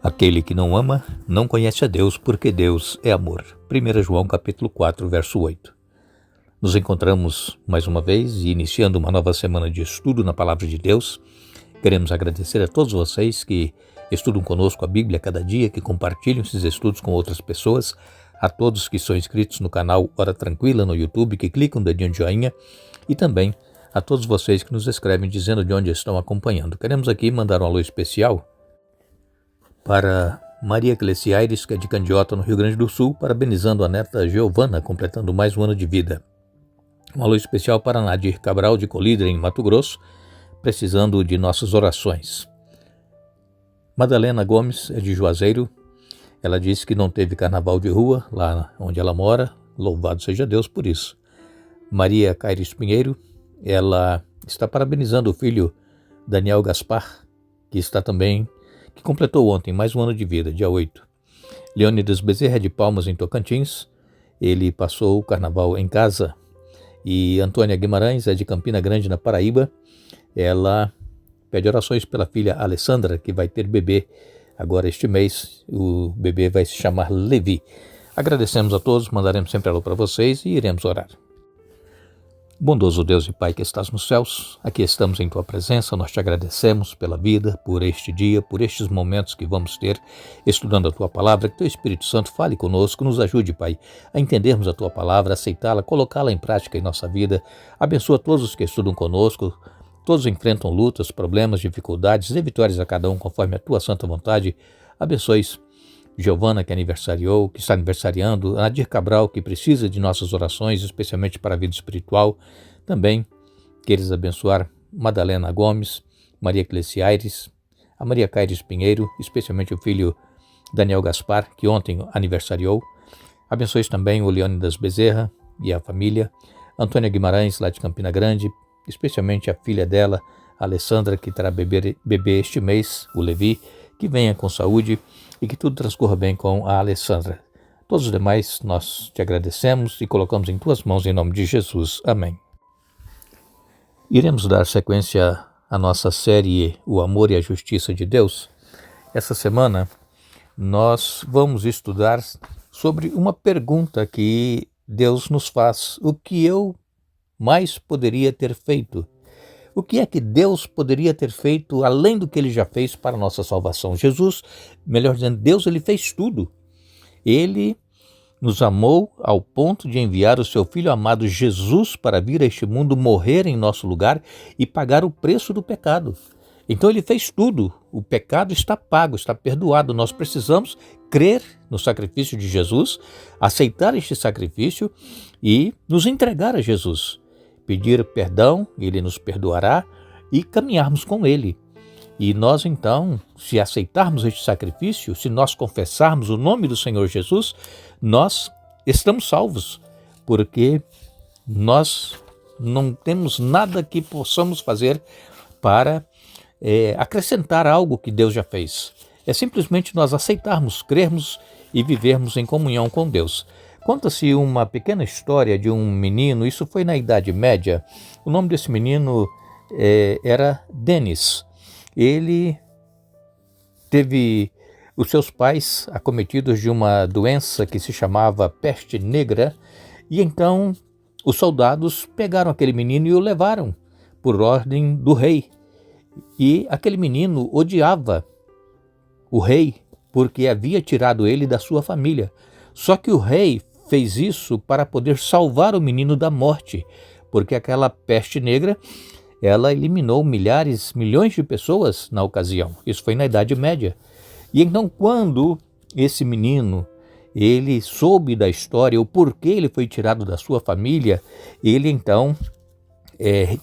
Aquele que não ama, não conhece a Deus, porque Deus é amor. 1 João capítulo 4, verso 8. Nos encontramos mais uma vez e iniciando uma nova semana de estudo na Palavra de Deus. Queremos agradecer a todos vocês que estudam conosco a Bíblia cada dia, que compartilham esses estudos com outras pessoas, a todos que são inscritos no canal Hora Tranquila no YouTube, que clicam no dedinho de joinha, e também a todos vocês que nos escrevem dizendo de onde estão acompanhando. Queremos aqui mandar um alô especial para Maria Cleciaires, que é de Candiota, no Rio Grande do Sul, parabenizando a neta Giovana, completando mais um ano de vida. Um alô especial para Nadir Cabral, de Colíder, em Mato Grosso, precisando de nossas orações. Madalena Gomes é de Juazeiro. Ela disse que não teve carnaval de rua lá onde ela mora. Louvado seja Deus por isso. Maria Caires Pinheiro, ela está parabenizando o filho Daniel Gaspar, que completou ontem mais um ano de vida, dia 8. Leônidas Bezerra, de Palmas, em Tocantins. Ele passou o carnaval em casa. E Antônia Guimarães é de Campina Grande, na Paraíba. Ela pede orações pela filha Alessandra, que vai ter bebê agora este mês. O bebê vai se chamar Levi. Agradecemos a todos, mandaremos sempre alô para vocês e iremos orar. Bondoso Deus e Pai que estás nos céus, aqui estamos em Tua presença, nós te agradecemos pela vida, por este dia, por estes momentos que vamos ter estudando a Tua palavra, que Teu Espírito Santo fale conosco, nos ajude, Pai, a entendermos a Tua palavra, aceitá-la, colocá-la em prática em nossa vida. Abençoa todos os que estudam conosco, todos enfrentam lutas, problemas, dificuldades, dê vitórias a cada um conforme a Tua santa vontade. Abençoe Giovana, que aniversariou, que está aniversariando, Nadir Cabral, que precisa de nossas orações, especialmente para a vida espiritual. Também queres abençoar Madalena Gomes, Maria Cleciaires, a Maria Caires Pinheiro, especialmente o filho Daniel Gaspar, que ontem aniversariou. Abençoe também o Leônidas Bezerra e a família, Antônia Guimarães, lá de Campina Grande, especialmente a filha dela, Alessandra, que terá bebê este mês, o Levi, que venha com saúde e que tudo transcorra bem com a Alessandra. Todos os demais nós te agradecemos e colocamos em Tuas mãos em nome de Jesus. Amém. Iremos dar sequência à nossa série O Amor e a Justiça de Deus. Essa semana nós vamos estudar sobre uma pergunta que Deus nos faz: o que eu mais poderia ter feito? O que é que Deus poderia ter feito além do que Ele já fez para a nossa salvação? Jesus, melhor dizendo, Deus, Ele fez tudo. Ele nos amou ao ponto de enviar o seu Filho amado Jesus para vir a este mundo, morrer em nosso lugar e pagar o preço do pecado. Então Ele fez tudo. O pecado está pago, está perdoado. Nós precisamos crer no sacrifício de Jesus, aceitar este sacrifício e nos entregar a Jesus. Pedir perdão, Ele nos perdoará, e caminharmos com Ele. E nós então, se aceitarmos este sacrifício, se nós confessarmos o nome do Senhor Jesus, nós estamos salvos, porque nós não temos nada que possamos fazer para acrescentar algo que Deus já fez. É simplesmente nós aceitarmos, crermos e vivermos em comunhão com Deus. Conta-se uma pequena história de um menino, isso foi na Idade Média. O nome desse menino era Denis. Ele teve os seus pais acometidos de uma doença que se chamava peste negra, e então os soldados pegaram aquele menino e o levaram por ordem do rei. E aquele menino odiava o rei porque havia tirado ele da sua família. Só que o rei fez isso para poder salvar o menino da morte, porque aquela peste negra, ela eliminou milhões de pessoas na ocasião. Isso foi na Idade Média. E então, quando esse menino, ele soube da história, o porquê ele foi tirado da sua família, ele então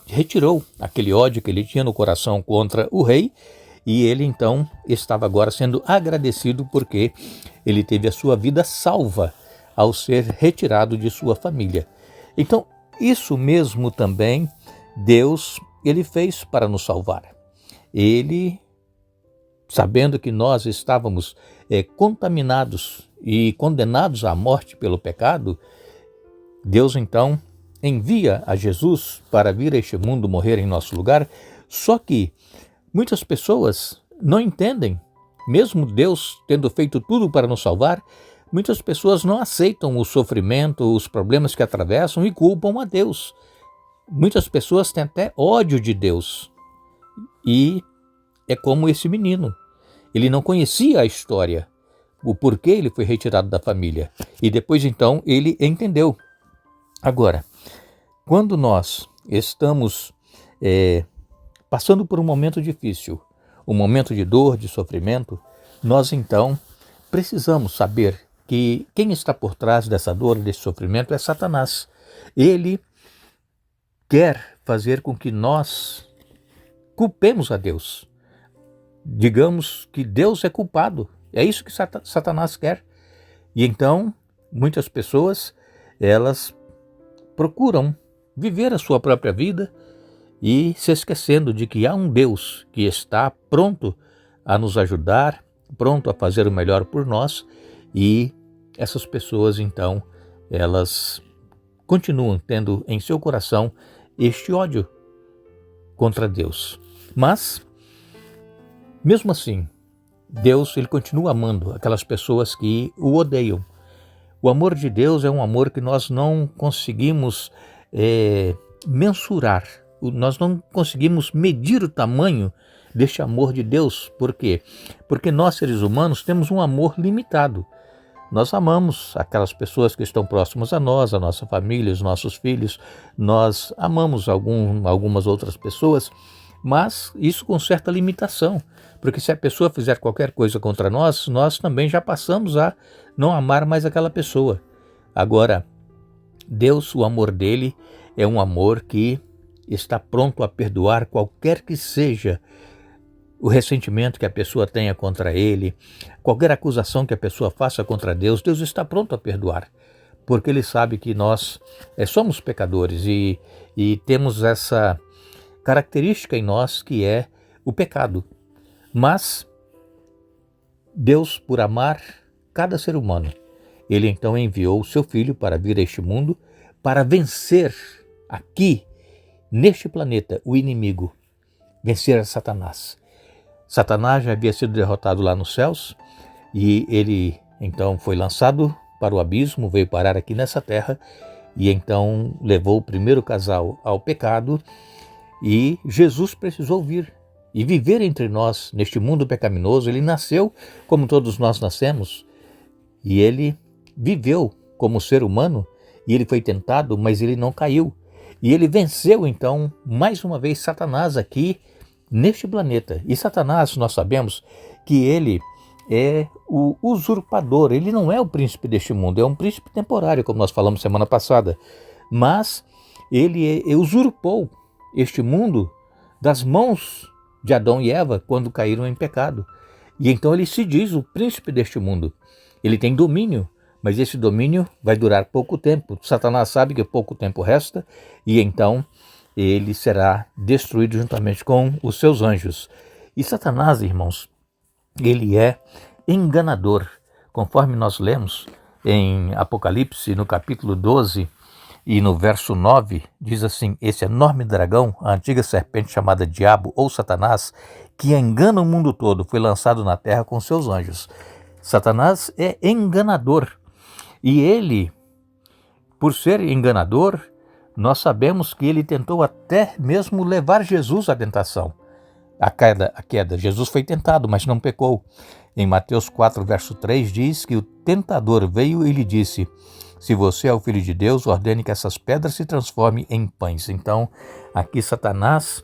retirou aquele ódio que ele tinha no coração contra o rei, e ele então estava agora sendo agradecido porque ele teve a sua vida salva ao ser retirado de sua família. Então, isso mesmo também Deus, Ele fez para nos salvar. Ele, sabendo que nós estávamos contaminados e condenados à morte pelo pecado, Deus então envia a Jesus para vir a este mundo morrer em nosso lugar. Só que muitas pessoas não entendem mesmo Deus tendo feito tudo para nos salvar, muitas pessoas não aceitam o sofrimento, os problemas que atravessam e culpam a Deus. Muitas pessoas têm até ódio de Deus. E é como esse menino. Ele não conhecia a história, o porquê ele foi retirado da família. E depois então ele entendeu. Agora, quando nós estamos passando por um momento difícil, um momento de dor, de sofrimento, nós então precisamos saber que quem está por trás dessa dor, desse sofrimento, é Satanás. Ele quer fazer com que nós culpemos a Deus. Digamos que Deus é culpado. É isso que Satanás quer. E então, muitas pessoas, elas procuram viver a sua própria vida e se esquecendo de que há um Deus que está pronto a nos ajudar, pronto a fazer o melhor por nós, e essas pessoas então, elas continuam tendo em seu coração este ódio contra Deus. Mas, mesmo assim, Deus ele continua amando aquelas pessoas que o odeiam. O amor de Deus é um amor que nós não conseguimos mensurar. Nós não conseguimos medir o tamanho deste amor de Deus. Por quê? Porque nós, seres humanos, temos um amor limitado. Nós amamos aquelas pessoas que estão próximas a nós, a nossa família, os nossos filhos. Nós amamos algumas outras pessoas, mas isso com certa limitação. Porque se a pessoa fizer qualquer coisa contra nós, nós também já passamos a não amar mais aquela pessoa. Agora, Deus, o amor dele é um amor que está pronto a perdoar qualquer que seja o ressentimento que a pessoa tenha contra ele, qualquer acusação que a pessoa faça contra Deus, Deus está pronto a perdoar, porque ele sabe que nós somos pecadores e temos essa característica em nós que é o pecado. Mas Deus, por amar cada ser humano, ele então enviou o seu Filho para vir a este mundo para vencer aqui, neste planeta, o inimigo, vencer a Satanás. Satanás já havia sido derrotado lá nos céus e ele então foi lançado para o abismo, veio parar aqui nessa terra e então levou o primeiro casal ao pecado e Jesus precisou vir e viver entre nós neste mundo pecaminoso. Ele nasceu como todos nós nascemos e ele viveu como ser humano e ele foi tentado, mas ele não caiu. E ele venceu então mais uma vez Satanás aqui neste planeta. E Satanás, nós sabemos que ele é o usurpador, ele não é o príncipe deste mundo, é um príncipe temporário, como nós falamos semana passada, mas ele usurpou este mundo das mãos de Adão e Eva quando caíram em pecado. E então ele se diz o príncipe deste mundo. Ele tem domínio, mas esse domínio vai durar pouco tempo. Satanás sabe que pouco tempo resta e então ele será destruído juntamente com os seus anjos. E Satanás, irmãos, ele é enganador. Conforme nós lemos em Apocalipse, no capítulo 12 e no verso 9, diz assim: esse enorme dragão, a antiga serpente chamada Diabo ou Satanás, que engana o mundo todo, foi lançado na terra com seus anjos. Satanás é enganador. E ele, por ser enganador, nós sabemos que ele tentou até mesmo levar Jesus à tentação. A queda. Jesus foi tentado, mas não pecou. Em Mateus 4, verso 3, diz que o tentador veio e lhe disse: se você é o Filho de Deus, ordene que essas pedras se transformem em pães. Então, aqui Satanás,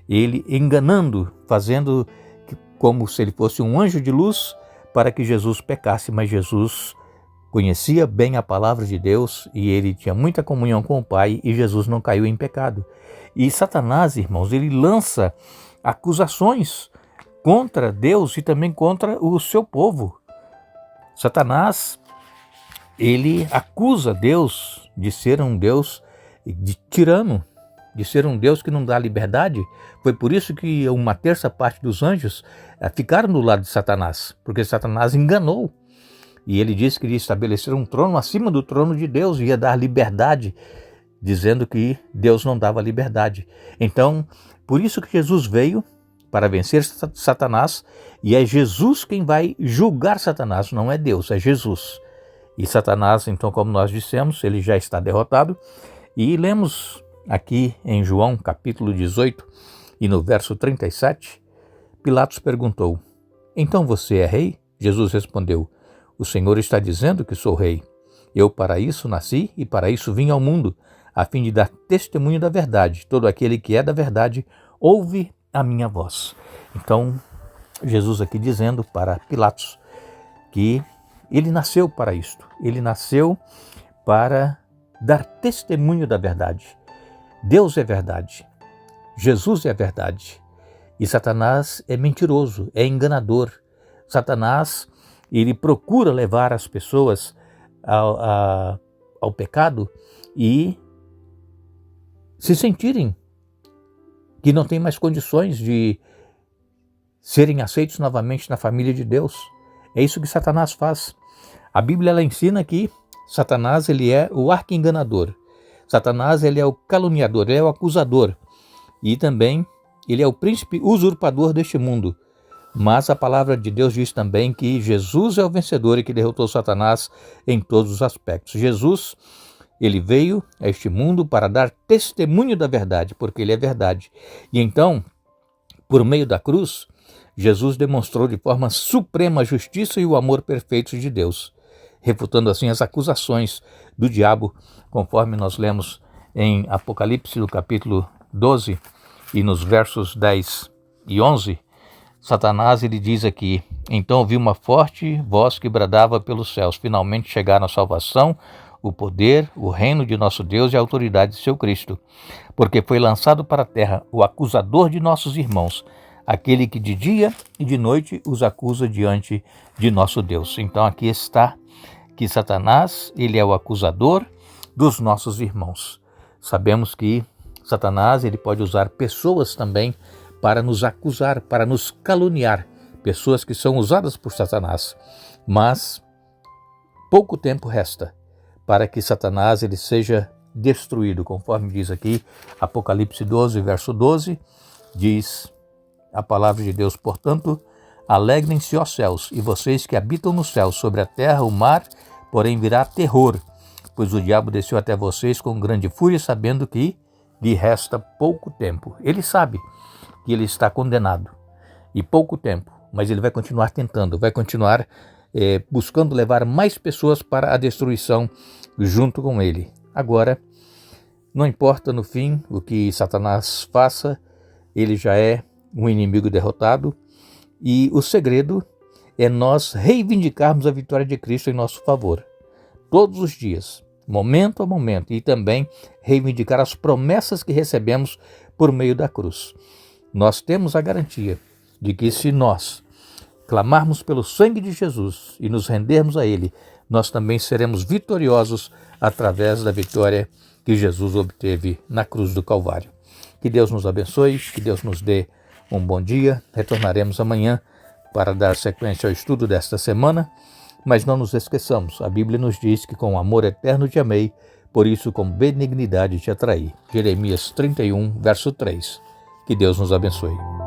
ele enganando, fazendo como se ele fosse um anjo de luz para que Jesus pecasse, mas Jesus conhecia bem a palavra de Deus e ele tinha muita comunhão com o Pai e Jesus não caiu em pecado. E Satanás, irmãos, ele lança acusações contra Deus e também contra o seu povo. Satanás, ele acusa Deus de ser um Deus de tirano, de ser um Deus que não dá liberdade. Foi por isso que uma terça parte dos anjos ficaram do lado de Satanás, porque Satanás enganou. E ele disse que iria estabelecer um trono acima do trono de Deus, ia dar liberdade, dizendo que Deus não dava liberdade. Então, por isso que Jesus veio para vencer Satanás, e é Jesus quem vai julgar Satanás, não é Deus, é Jesus. E Satanás, então, como nós dissemos, ele já está derrotado. E lemos aqui em João capítulo 18 e no verso 37, Pilatos perguntou: então você é rei? Jesus respondeu: o Senhor está dizendo que sou rei. Eu para isso nasci e para isso vim ao mundo, a fim de dar testemunho da verdade. Todo aquele que é da verdade ouve a minha voz. Então, Jesus aqui dizendo para Pilatos que ele nasceu para isto. Ele nasceu para dar testemunho da verdade. Deus é verdade. Jesus é verdade. E Satanás é mentiroso, é enganador. Satanás, ele procura levar as pessoas ao pecado e se sentirem que não têm mais condições de serem aceitos novamente na família de Deus. É isso que Satanás faz. A Bíblia ela ensina que Satanás ele é o arqui-enganador. Satanás ele é o caluniador, ele é o acusador. E também ele é o príncipe usurpador deste mundo. Mas a palavra de Deus diz também que Jesus é o vencedor e que derrotou Satanás em todos os aspectos. Jesus, ele veio a este mundo para dar testemunho da verdade, porque ele é verdade. E então, por meio da cruz, Jesus demonstrou de forma suprema a justiça e o amor perfeitos de Deus, refutando assim as acusações do diabo, conforme nós lemos em Apocalipse, no capítulo 12, e nos versos 10 e 11, Satanás ele diz aqui: então ouvi uma forte voz que bradava pelos céus, finalmente chegaram a salvação, o poder, o reino de nosso Deus e a autoridade de seu Cristo, porque foi lançado para a terra o acusador de nossos irmãos, aquele que de dia e de noite os acusa diante de nosso Deus. Então aqui está que Satanás ele é o acusador dos nossos irmãos. Sabemos que Satanás ele pode usar pessoas também para nos acusar, para nos caluniar, pessoas que são usadas por Satanás. Mas pouco tempo resta para que Satanás ele seja destruído, conforme diz aqui Apocalipse 12, verso 12, diz a palavra de Deus: portanto, alegrem-se, ó céus, e vocês que habitam no céu, sobre a terra, o mar, porém virá terror, pois o diabo desceu até vocês com grande fúria, sabendo que lhe resta pouco tempo. Ele sabe que ele está condenado e pouco tempo, mas ele vai continuar tentando, vai continuar buscando levar mais pessoas para a destruição junto com ele. Agora, não importa no fim o que Satanás faça, ele já é um inimigo derrotado, e o segredo é nós reivindicarmos a vitória de Cristo em nosso favor, todos os dias, momento a momento, e também reivindicar as promessas que recebemos por meio da cruz. Nós temos a garantia de que se nós clamarmos pelo sangue de Jesus e nos rendermos a Ele, nós também seremos vitoriosos através da vitória que Jesus obteve na cruz do Calvário. Que Deus nos abençoe, que Deus nos dê um bom dia. Retornaremos amanhã para dar sequência ao estudo desta semana, mas não nos esqueçamos, a Bíblia nos diz que com amor eterno te amei, por isso com benignidade te atraí. Jeremias 31, verso 3. Que Deus nos abençoe.